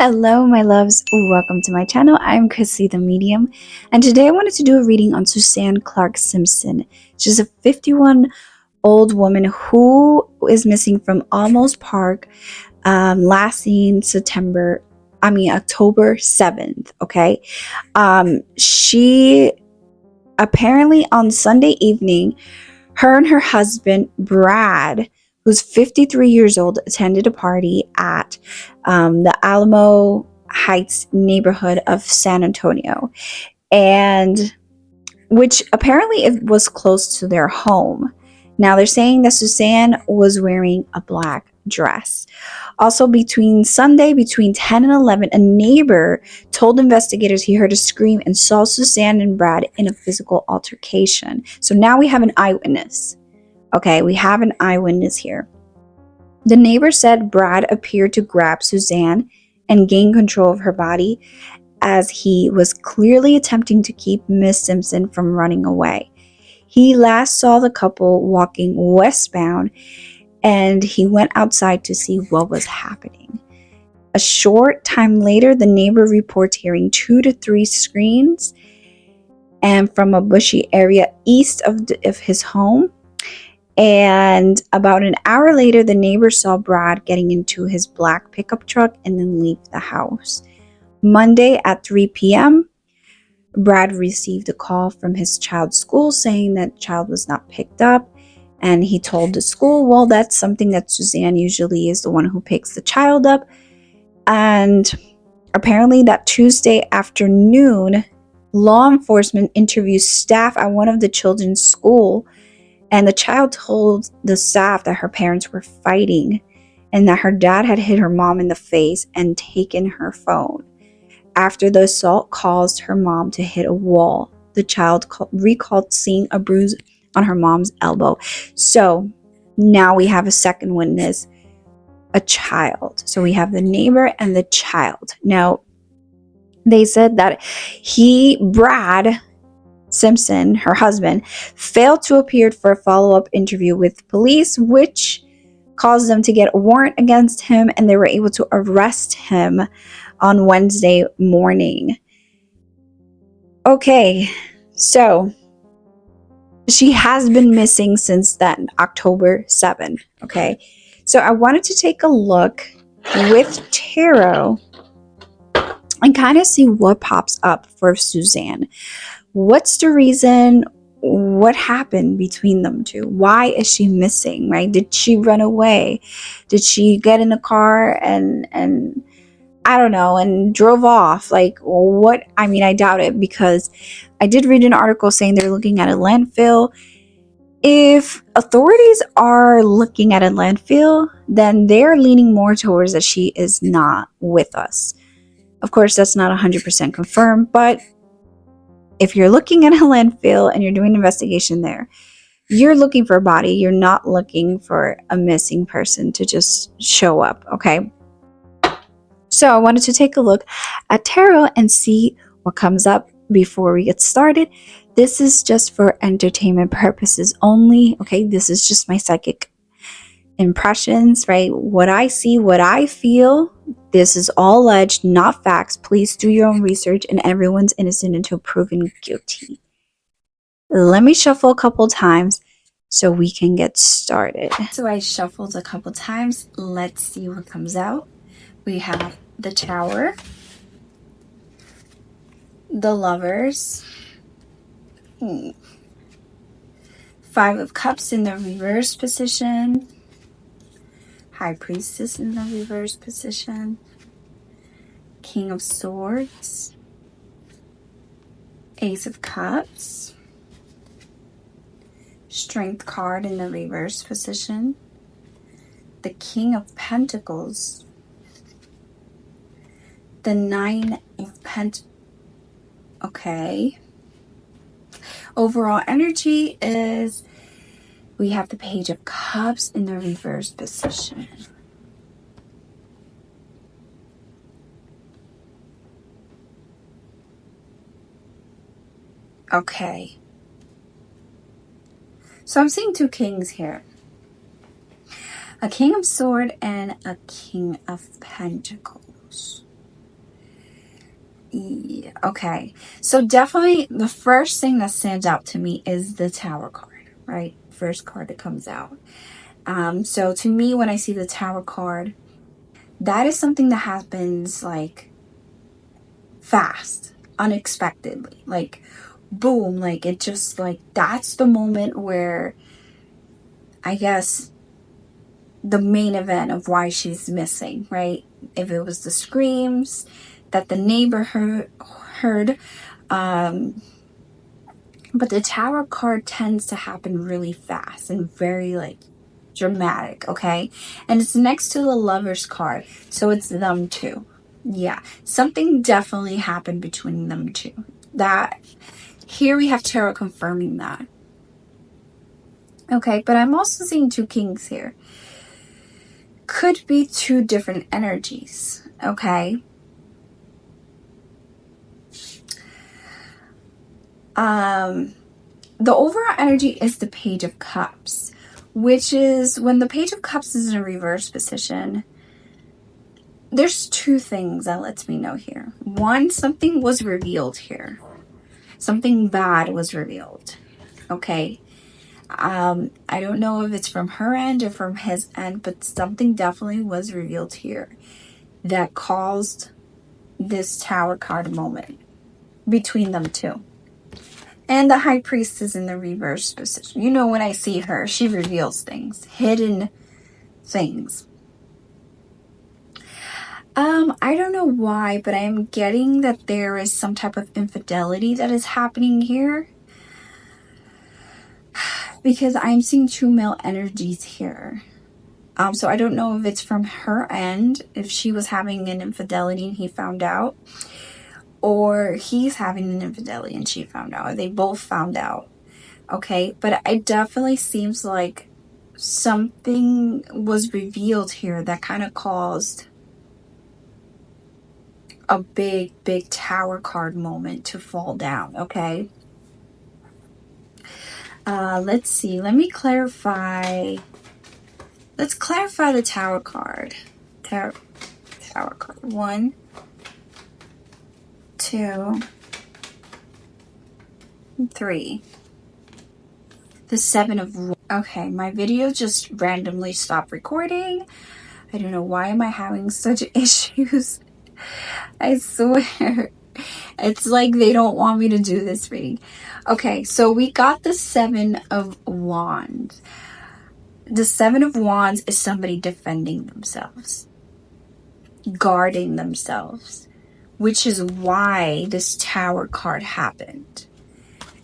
Hello, my loves. Welcome to my channel. I'm Chrissy the Medium, and today I wanted to do a reading on Suzanne Clark Simpson. She's a 51-old woman who is missing from Olmos Park, last seen October 7th. Okay, she apparently on Sunday evening, her and her husband Brad, who's 53 years old, attended a party at the Alamo Heights neighborhood of San Antonio, and which apparently it was close to their home. Now they're saying that Suzanne was wearing a black dress. Also, between 10 and 11, a neighbor told investigators he heard a scream and saw Suzanne and Brad in a physical altercation. So now we have an eyewitness. Okay, we have an eyewitness here. The neighbor said Brad appeared to grab Suzanne and gain control of her body as he was clearly attempting to keep Miss Simpson from running away. He last saw the couple walking westbound, and he went outside to see what was happening. A short time later, the neighbor reports hearing 2 to 3 screams and from a bushy area east of his home. And about an hour later, the neighbor saw Brad getting into his black pickup truck and then leave the house. Monday at 3 p.m., Brad received a call from his child's school saying that the child was not picked up. And he told the school, well, that's something that Suzanne usually is the one who picks the child up. And apparently that Tuesday afternoon, law enforcement interviewed staff at one of the children's school. And the child told the staff that her parents were fighting and that her dad had hit her mom in the face and taken her phone. After the assault caused her mom to hit a wall, the child recalled seeing a bruise on her mom's elbow. So now we have a second witness, a child. So we have the neighbor and the child. Now, they said that Brad Simpson, her husband, failed to appear for a follow-up interview with police, which caused them to get a warrant against him, and they were able to arrest him on Wednesday morning. Okay, so she has been missing since then, October 7th. Okay, so I wanted to take a look with tarot and kind of see what pops up for Suzanne. What's the reason? What happened between them two? Why is she missing, right? Did she run away? Did she get in a car and I don't know, and drove off? Like, what? I mean, I doubt it, because I did read an article saying they're looking at a landfill. If authorities are looking at a landfill, then they're leaning more towards that she is not with us. Of course, that's not 100% confirmed, but if you're looking at a landfill and you're doing an investigation there, you're looking for a body. You're not looking for a missing person to just show up, okay? So I wanted to take a look at tarot and see what comes up before we get started. This is just for entertainment purposes only, okay? This is just my psychic impressions, right? What I see, what I feel. This is all alleged, not facts. Please do your own research, and everyone's innocent until proven guilty. Let me shuffle a couple times so we can get started. So I shuffled a couple times. Let's see what comes out. We have the Tower, the Lovers, 5 of Cups in the reverse position, High Priestess in the reverse position, King of Swords, Ace of Cups, Strength card in the reverse position, the King of Pentacles, the 9 of Pentacles. Okay. Overall energy is, we have the Page of Cups in the reverse position. Okay. So I'm seeing 2 kings here. A King of Swords and a King of Pentacles. Yeah, okay. So definitely the first thing that stands out to me is the Tower card, right? First card that comes out. So to me, when I see the Tower card, that is something that happens like fast, unexpectedly, like boom, like it just like that's the moment where I guess the main event of why she's missing, right? If it was the screams that the neighbor heard, um, but the Tower card tends to happen really fast and very like dramatic, okay? And it's next to the Lovers card, so it's them two. Yeah, something definitely happened between them two. That here we have tarot confirming that. Okay, but I'm also seeing two kings here. Could be two different energies, okay? The overall energy is the Page of Cups, which is when the Page of Cups is in a reverse position. There's two things that lets me know here. One, something was revealed here. Something bad was revealed. Okay. I don't know if it's from her end or from his end, but something definitely was revealed here that caused this Tower card moment between them two. And the High Priestess in the reverse position. You know, when I see her, she reveals things, hidden things. I don't know why, but I'm getting that there is some type of infidelity that is happening here. Because I'm seeing two male energies here. So I don't know if it's from her end, if she was having an infidelity and he found out, or he's having an infidelity and she found out, or they both found out. Okay, but it definitely seems like something was revealed here that kind of caused a big Tower card moment to fall down. Okay, let's see, let me clarify. Let's clarify the Tower card. Tower card 1, 2, 3. The 7 of Wands. Okay, my video just randomly stopped recording. I don't know why am I having such issues. I swear. It's like they don't want me to do this reading. Okay, so we got the 7 of Wands. The 7 of Wands is somebody defending themselves, guarding themselves, which is why this Tower card happened.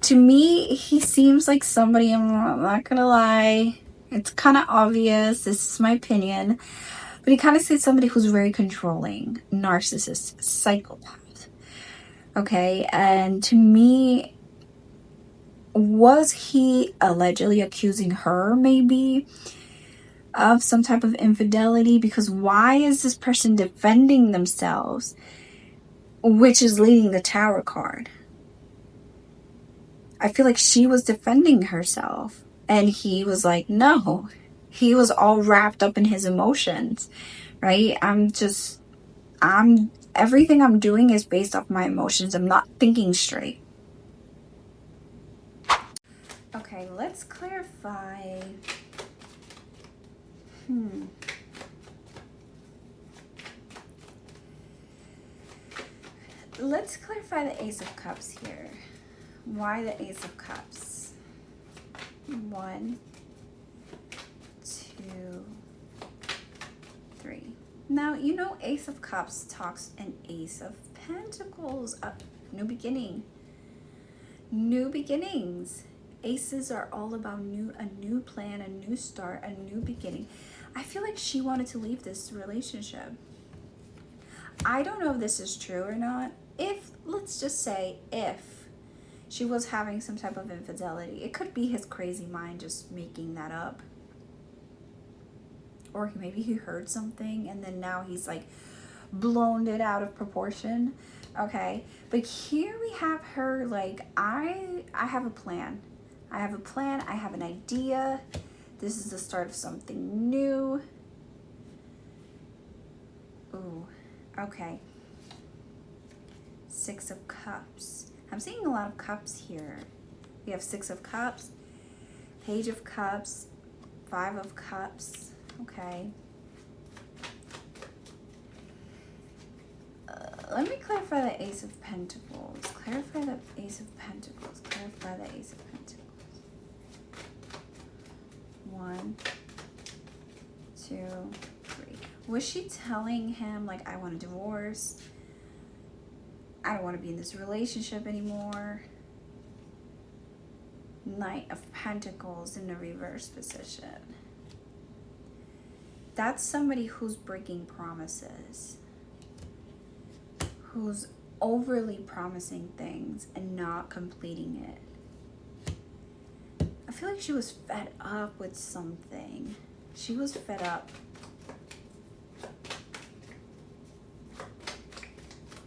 To me, he seems like somebody, I'm not gonna lie, it's kind of obvious, this is my opinion, but he kind of seems somebody who's very controlling, narcissist, psychopath. Okay, and to me, was he allegedly accusing her maybe of some type of infidelity? Because why is this person defending themselves, which is leading the Tower card? I feel like she was defending herself and he was like, no. He was all wrapped up in his emotions, right? Everything I'm doing is based off my emotions. I'm not thinking straight. Okay, let's clarify. Let's clarify the Ace of Cups here. Why the Ace of Cups? 1, 2, 3. Now, you know, Ace of Cups talks an Ace of Pentacles, a new beginning. New beginnings. Aces are all about a new plan, a new start, a new beginning. I feel like she wanted to leave this relationship. I don't know if this is true or not. If, let's just say, if she was having some type of infidelity, it could be his crazy mind just making that up. Or maybe he heard something and then now he's like blown it out of proportion. Okay, but here we have her like, I have a plan. I have a plan. I have an idea. This is the start of something new. Ooh, okay. Six of Cups. I'm seeing a lot of cups here. We have Six of Cups, Page of Cups, Five of Cups. Okay. Let me clarify the Ace of Pentacles. Clarify the Ace of Pentacles. Clarify the Ace of Pentacles. 1, 2, 3. Was she telling him, like, I want a divorce? I don't want to be in this relationship anymore? Knight of Pentacles in the reverse position. That's somebody who's breaking promises. Who's overly promising things and not completing it. I feel like she was fed up with something. She was fed up.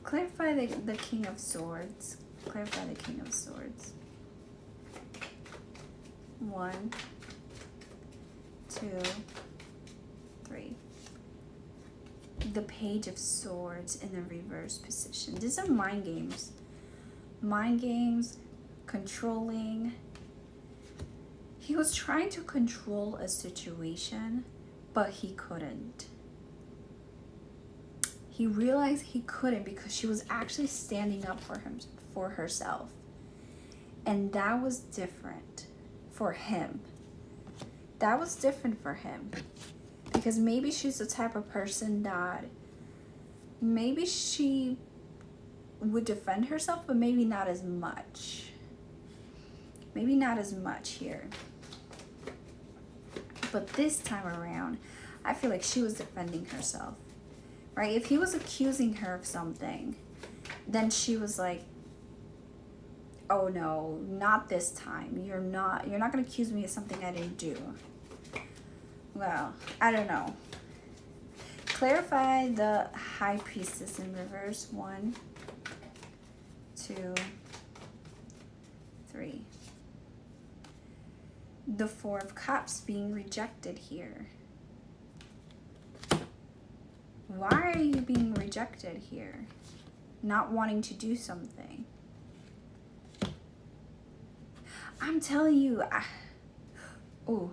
Clarify the King of Swords. Clarify the King of Swords. 1, 2, 3. The Page of Swords in the reverse position. These are mind games. Mind games, controlling. He was trying to control a situation, but he couldn't. He realized he couldn't because she was actually standing up for herself. And that was different for him. That was different for him. Because maybe she's the type of person that maybe she would defend herself, but maybe not as much. Maybe not as much here. But this time around, I feel like she was defending herself. Right? If he was accusing her of something, then she was like, oh no, not this time. You're not going to accuse me of something I didn't do. Well, I don't know. Clarify the High Priestess in reverse. 1, 2, 3. The Four of Cups being rejected here. Why are you being rejected here? Not wanting to do something. I'm telling you. Oh,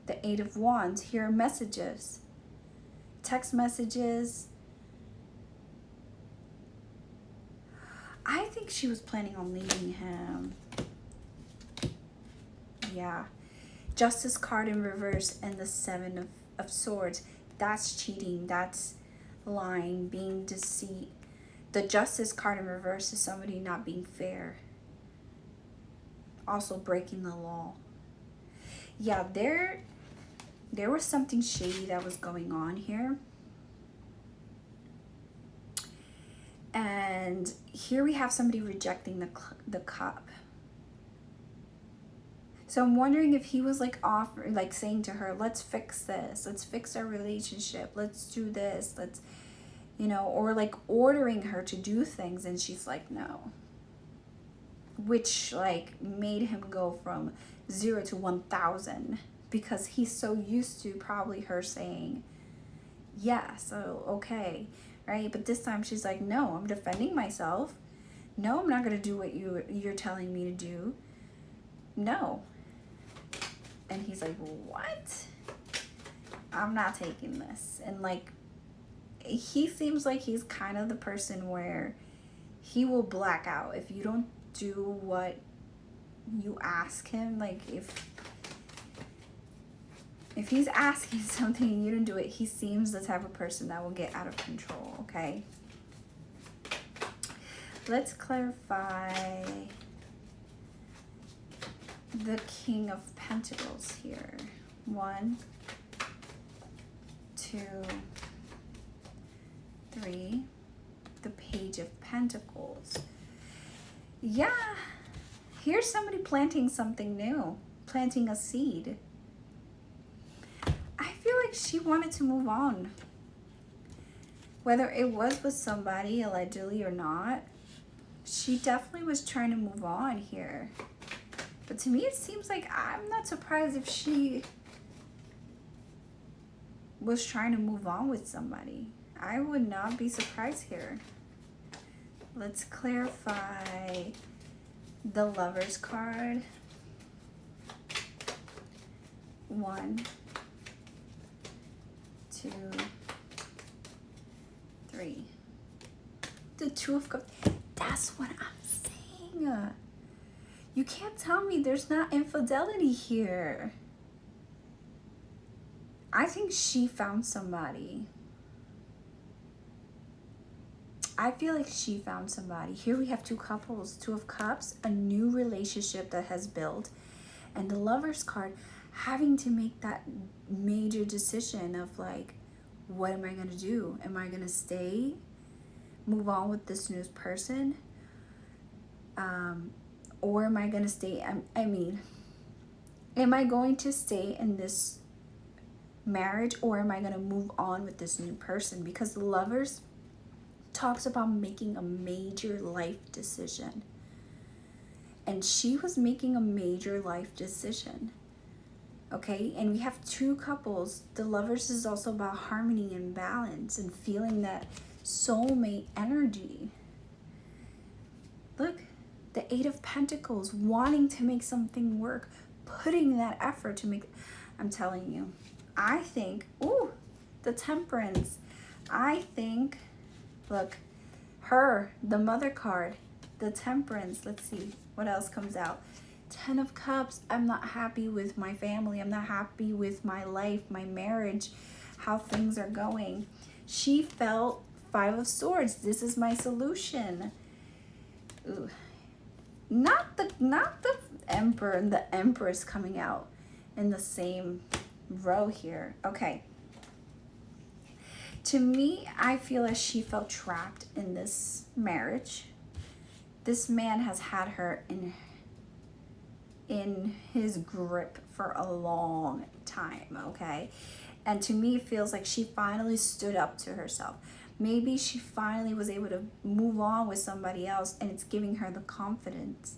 the Eight of Wands. Here are messages. Text messages. I think she was planning on leaving him. Yeah. Justice card in reverse and the Seven of Swords. That's cheating. That's lying, being deceit. The Justice card in reverse is somebody not being fair. Also breaking the law. Yeah, there was something shady that was going on here. And here we have somebody rejecting the cup. So I'm wondering if he was like saying to her, let's fix this. Let's fix our relationship. Let's do this. Let's, or like ordering her to do things. And she's like, no. Which like made him go from 0 to 1,000 because he's so used to probably her saying, yeah, so okay, right? But this time she's like, no, I'm defending myself. No, I'm not going to do what you're telling me to do. No. And he's like, what? I'm not taking this. And like, he seems like he's kind of the person where he will black out if you don't do what you ask him. Like if he's asking something and you don't do it, he seems the type of person that will get out of control. Okay, let's clarify the King of Pentacles here. 1, 2, 3. The Page of Pentacles. Yeah, here's somebody planting something new, planting a seed. I feel like she wanted to move on. Whether it was with somebody allegedly or not, she definitely was trying to move on here. But to me, it seems like I'm not surprised if she was trying to move on with somebody. I would not be surprised here. Let's clarify the Lovers card. 1, 2, 3. The Two of Cups. That's what I'm saying. You can't tell me there's not infidelity here. I think she found somebody. I feel like she found somebody. Here we have 2 couples, 2 of Cups, a new relationship that has built, and the Lovers card having to make that major decision of like, what am I going to do? Am I going to stay, move on with this new person? Or am I going to stay? I mean, am I going to stay in this marriage, or am I going to move on with this new person? Because the Lovers talks about making a major life decision, and she was making a major life decision. Okay, and we have 2 couples. The Lovers is also about harmony and balance and feeling that soulmate energy. Look, the 8 of Pentacles, wanting to make something work, putting that effort to make. I'm telling you, I think, ooh, the Temperance. I think, look, her, the Mother card, the Temperance. Let's see what else comes out. 10 of Cups. I'm not happy with my family. I'm not happy with my life, my marriage, how things are going. She felt 5 of Swords. This is my solution. Ooh. Not the Emperor and the Empress coming out in the same row here. Okay. To me, I feel as she felt trapped in this marriage. This man has had her in his grip for a long time, okay? And to me, it feels like she finally stood up to herself. Maybe she finally was able to move on with somebody else, and it's giving her the confidence,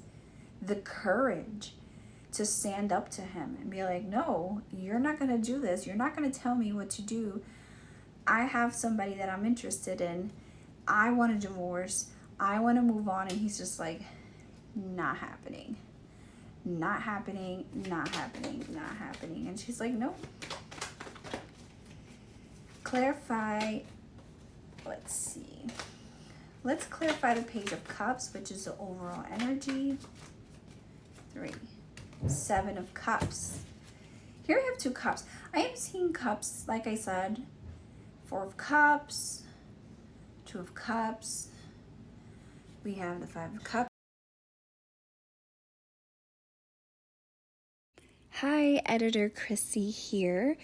the courage to stand up to him and be like, no, you're not going to do this. You're not going to tell me what to do. I have somebody that I'm interested in. I want a divorce. I want to move on. And he's just like, not happening. Not happening, not happening, not happening. And she's like, no. Clarify. Let's see. Let's clarify the Page of Cups, which is the overall energy. 3. 7 of Cups. Here we have 2 cups. I am seeing cups, like I said. 4 of Cups. 2 of Cups. We have the 5 of Cups. Hi, Editor Chrissy here.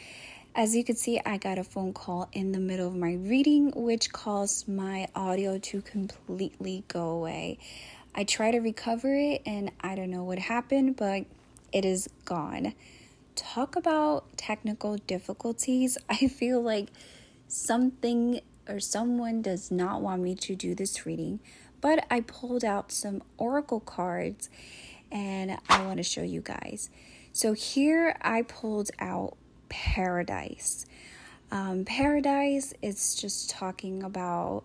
As you can see, I got a phone call in the middle of my reading, which caused my audio to completely go away. I tried to recover it, and I don't know what happened, but it is gone. Talk about technical difficulties. I feel like something or someone does not want me to do this reading, but I pulled out some oracle cards, and I want to show you guys. So here I pulled out Paradise. Paradise is just talking about,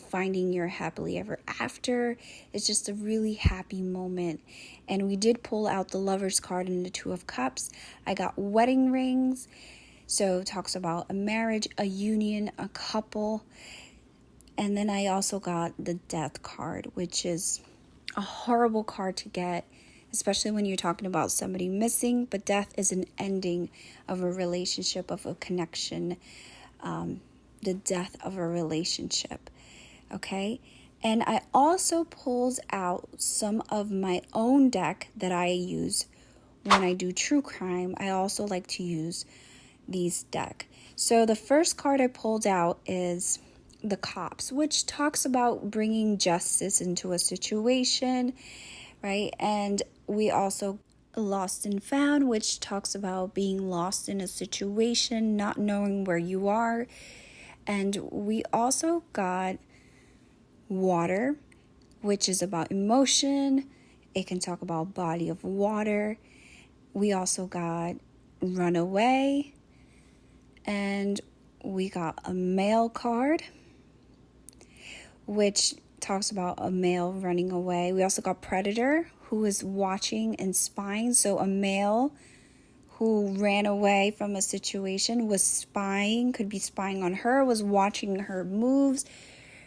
finding your happily ever after. It's just a really happy moment. And we did pull out the Lovers card and the 2 of Cups. I got wedding rings. So it talks about a marriage, a union, a couple. And then I also got the Death card, which is a horrible card to get, especially when you're talking about somebody missing. But death is an ending of a relationship, of a connection, the death of a relationship, okay? And I also pulled out some of my own deck that I use when I do true crime. I also like to use these deck. So the first card I pulled out is the Cops, which talks about bringing justice into a situation, right? And we also Lost and Found, which talks about being lost in a situation, not knowing where you are. And we also got Water, which is about emotion. It can talk about body of water. We also got Runaway, and we got a Male card, which talks about a male running away. We also got predator, who is watching and spying. So a male who ran away from a situation was spying, could be spying on her, was watching her moves,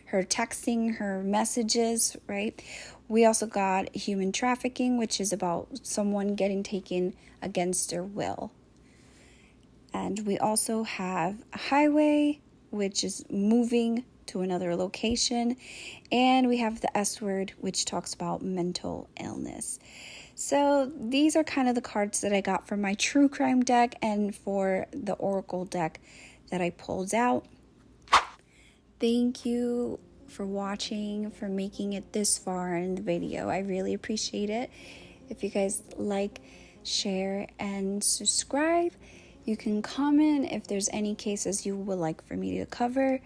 her texting, her messages, right? We also got human trafficking, which is about someone getting taken against their will. And we also have a highway, which is moving to another location. And we have the S word, which talks about mental illness. So these are kind of the cards that I got for my true crime deck and for the oracle deck that I pulled out. Thank you for watching, for making it this far in the video. I really appreciate it. If you guys like, share, and subscribe, you can comment if there's any cases you would like for me to cover.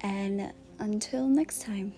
And until next time.